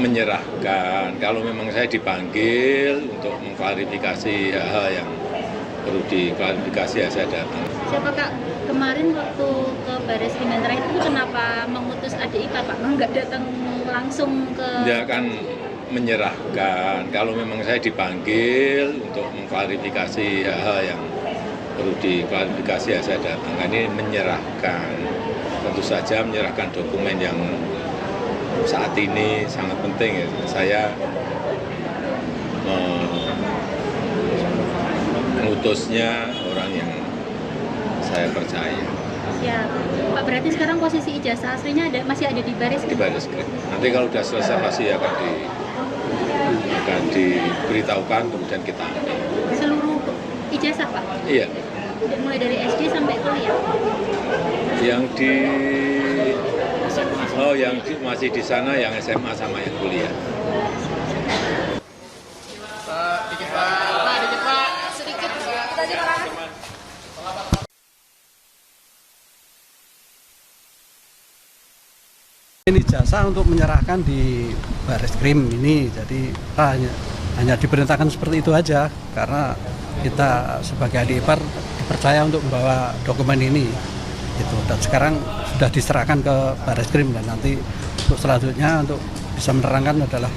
menyerahkan. Kalau memang saya dipanggil untuk mengklarifikasi hal-hal yang perlu diklarifikasi, ya saya datang. Siapa Kak, kemarin waktu ke Baris Krim itu kenapa memutus ADIK Pak? Nggak datang langsung ke... Ya kan menyerahkan. Kalau memang saya dipanggil untuk mengklarifikasi hal-hal yang perlu diklarifikasi, ya saya datang. Ini menyerahkan. Tentu saja menyerahkan dokumen yang saat ini sangat penting. Saya mengutusnya orang yang saya percaya. Ya, Pak, berarti sekarang posisi ijazah aslinya masih ada di Baris Krim? Di Baris Krim. Nanti kalau sudah selesai pasti akan diberitahukan, kemudian kita ambil. Seluruh ijazah Pak? Iya. Mulai dari SD sampai kuliah? Masih di sana yang SMA sama yang kuliah. Dikit Pak. Sedikit. Kita aja Pak. Ini jasa untuk menyerahkan di Baris Krim ini, jadi hanya diperintahkan seperti itu aja karena kita sebagai adik ipar dipercaya untuk membawa dokumen ini. Gitu. Dan sekarang sudah diserahkan ke Baris Krim dan nanti untuk selanjutnya untuk bisa menerangkan adalah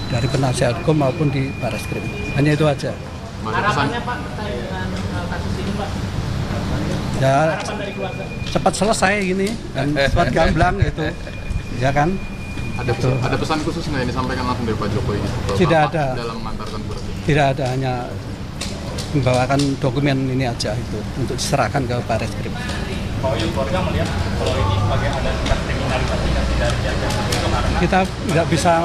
dari penasihat hukum maupun di Baris Krim. Hanya itu aja. Harapannya Pak dengan kasus ini Pak? Ya cepat selesai ini dan cepat gamblang gitu. Ya kan? Ada pesan khusus nggak yang disampaikan langsung dari Pak Jokowi? Tidak ada. Dalam mengantarkan surat ini? Tidak ada, hanya membawakan dokumen ini aja itu untuk diserahkan ke Baris Krim. Kalau keluarga melihat kalau ini sebagai ada tingkat kriminalisasi dan tidak dijaga itu karena kita tidak bisa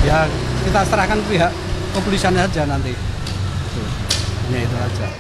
ya kita serahkan pihak kepolisian aja nanti. Hanya itu aja.